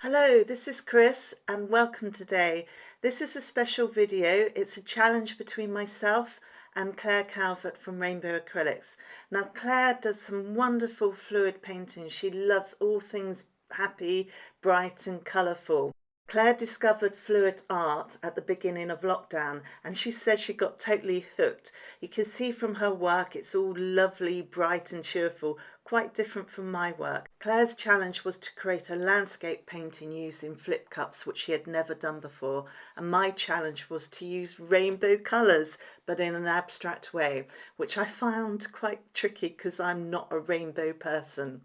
Hello, this is Chris and welcome today. This is a special video. It's a challenge between myself and Claire Calvert from Rainbow Acrylics. Now Claire does some wonderful fluid painting. She loves all things happy, bright and colourful. Claire discovered fluid art at the beginning of lockdown and she says she got totally hooked. You can see from her work it's all lovely, bright and cheerful, quite different from my work. Claire's challenge was to create a landscape painting using flip cups, which she had never done before, and my challenge was to use rainbow colours but in an abstract way, which I found quite tricky because I'm not a rainbow person.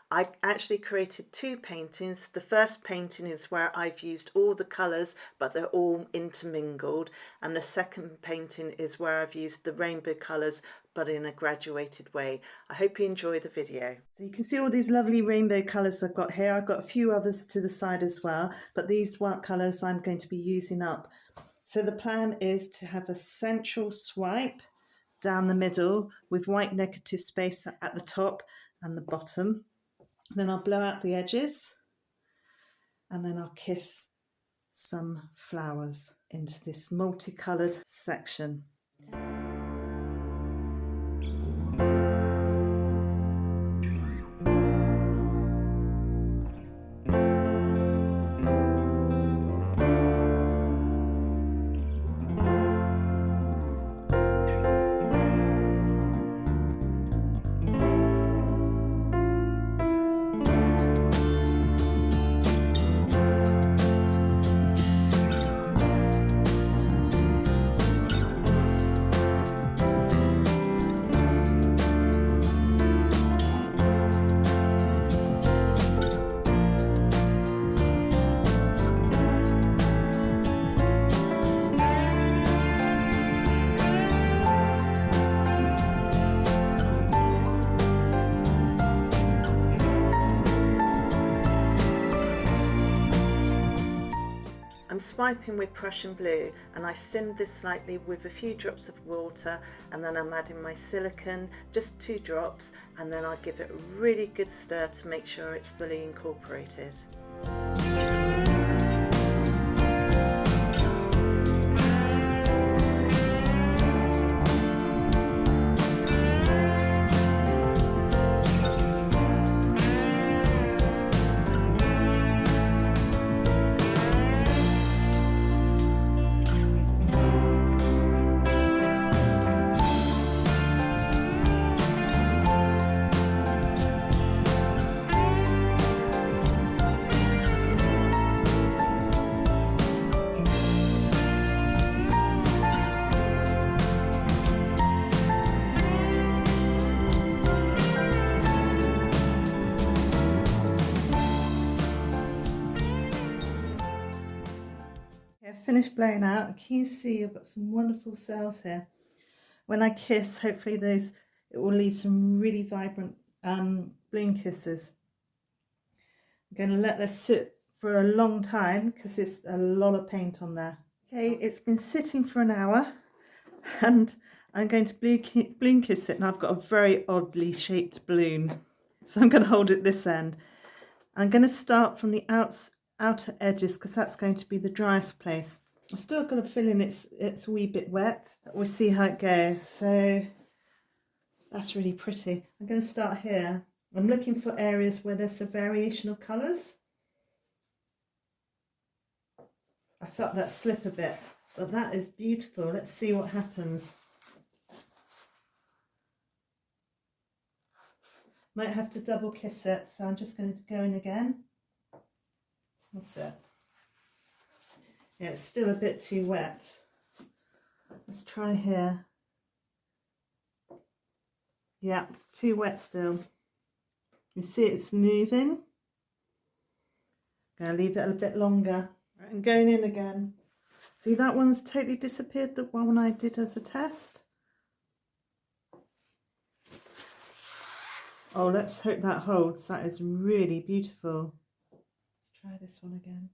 I actually created two paintings. The first painting is where I've used all the colours but they're all intermingled, and the second painting is where I've used the rainbow colours but in a graduated way. I hope you enjoy the video. So you can see all these lovely rainbow colours I've got here. I've got a few others to the side as well, but these white colours I'm going to be using up. So the plan is to have a central swipe down the middle with white negative space at the top and the bottom. Then I'll blow out the edges and then I'll kiss some flowers into this multicoloured section. I'm swiping with Prussian blue and I thinned this slightly with a few drops of water, and then I'm adding my silicone, just 2 drops, and then I'll give it a really good stir to make sure it's fully incorporated. Finished blowing out. Can you see I've got some wonderful cells here? When I kiss, hopefully it will leave some really vibrant bloom kisses. I'm going to let this sit for a long time because it's a lot of paint on there. Okay, it's been sitting for an hour and I'm going to bloom kiss it, and I've got a very oddly shaped balloon, so I'm going to hold it this end. I'm going to start from the outer edges because that's going to be the driest place. I've still got a feeling it's a wee bit wet. We'll see how it goes. So that's really pretty. I'm going to start here. I'm looking for areas where there's a variation of colours. I felt that slip a bit, but that is beautiful. Let's see what happens. Might have to double kiss it, so I'm just going to go in again. That's it. Yeah, it's still a bit too wet. Let's try here. Yeah, too wet still. You see it's moving. I'm going to leave it a bit longer. Right, I'm going in again. See, that one's totally disappeared, the one I did as a test. Oh, let's hope that holds. That is really beautiful. Let's try this one again.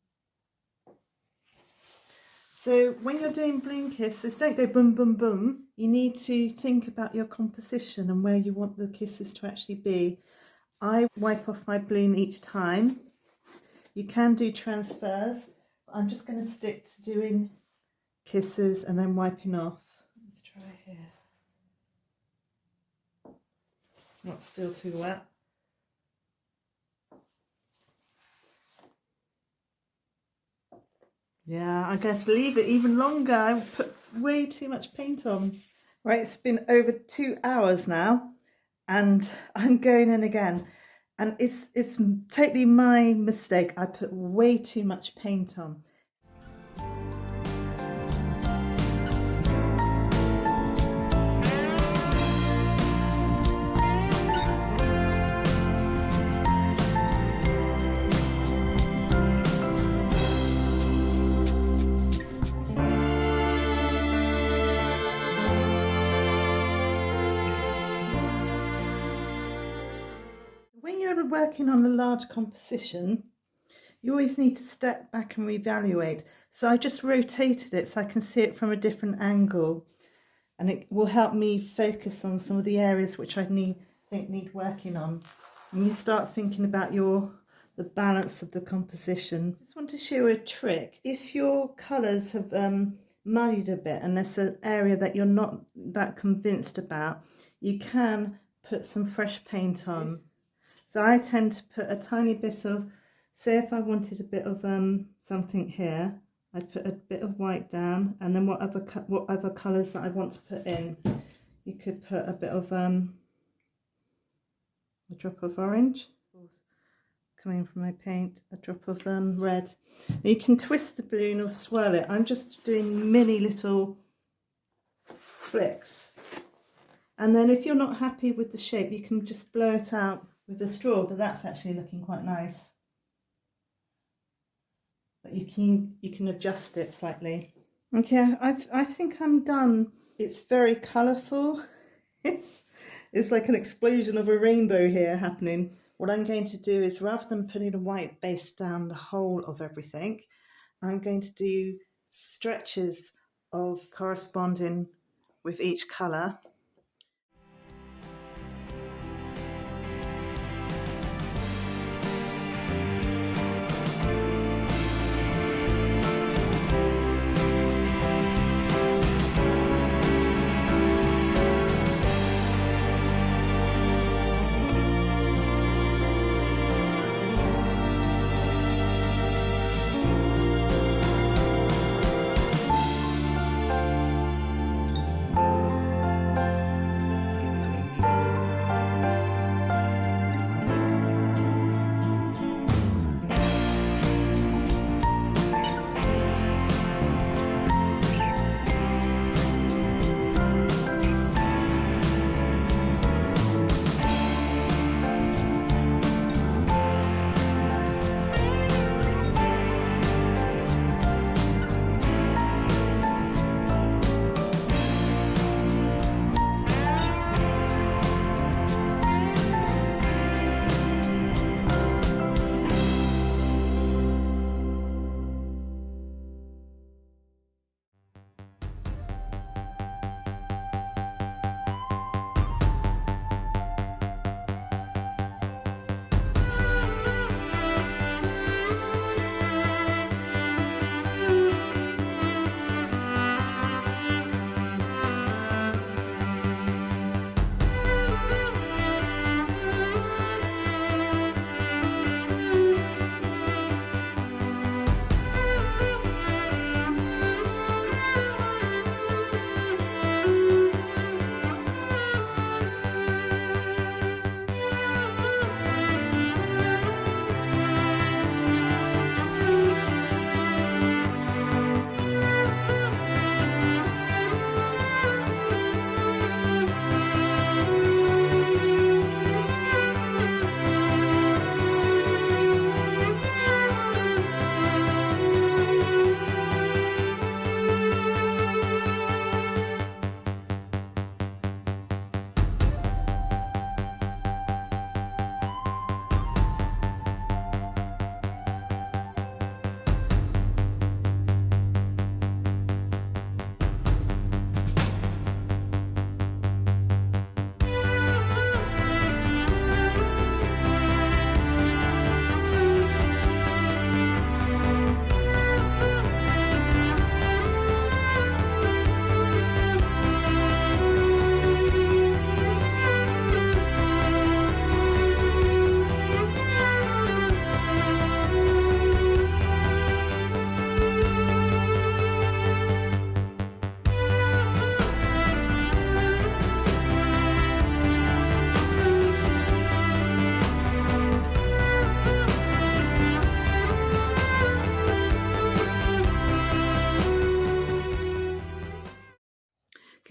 So when you're doing bloom kisses, don't go boom, boom, boom. You need to think about your composition and where you want the kisses to actually be. I wipe off my bloom each time You can do transfers. I'm just going to stick to doing kisses and then wiping off. Let's try here. Not still too wet. Yeah, I'm going to leave it even longer. I put way too much paint on. Right, it's been over 2 hours now and I'm going in again. And it's totally my mistake. I put way too much paint on. When you're working on a large composition, you always need to step back and reevaluate. So I just rotated it so I can see it from a different angle, and it will help me focus on some of the areas which I think need working on. And you start thinking about the balance of the composition. I just want to show you a trick. If your colours have muddied a bit and there's an area that you're not that convinced about, you can put some fresh paint on. So I tend to put a tiny bit of, say if I wanted a bit of something here, I'd put a bit of white down, and then whatever colours that I want to put in, you could put a bit of a drop of orange coming from my paint, a drop of red. Now you can twist the balloon or swirl it. I'm just doing mini little flicks, and then if you're not happy with the shape, you can just blow it out with a straw, but that's actually looking quite nice. But you can adjust it slightly. Okay, I think I'm done. It's very colourful. It's like an explosion of a rainbow here happening. What I'm going to do is, rather than putting a white base down the whole of everything, I'm going to do stretches of corresponding with each colour.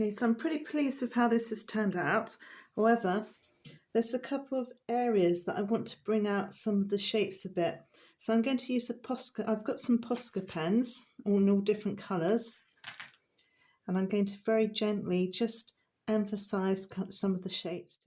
Okay, so I'm pretty pleased with how this has turned out. However, there's a couple of areas that I want to bring out some of the shapes a bit. So I'm going to use a Posca. I've got some Posca pens, all in all different colours. And I'm going to very gently just emphasise some of the shapes.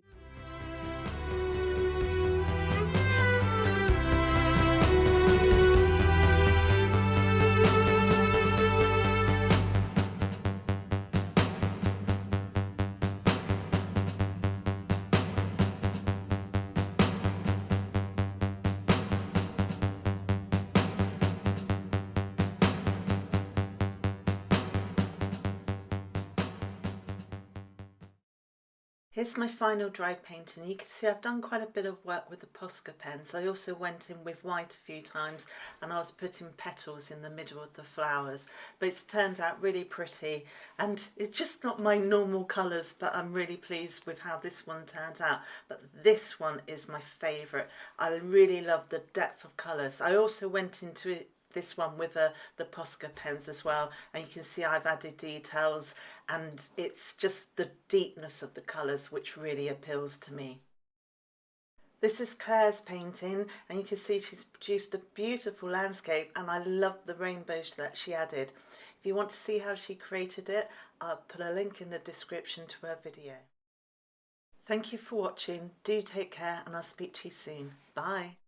Here's my final dry painting. You can see I've done quite a bit of work with the Posca pens. I also went in with white a few times and I was putting petals in the middle of the flowers. But it's turned out really pretty and it's just not my normal colours, but I'm really pleased with how this one turned out. But this one is my favourite. I really love the depth of colours. I also went into it this one with the Posca pens as well, and you can see I've added details and it's just the deepness of the colours which really appeals to me. This is Claire's painting and you can see she's produced a beautiful landscape and I love the rainbows that she added. If you want to see how she created it, I'll put a link in the description to her video. Thank you for watching, do take care and I'll speak to you soon. Bye.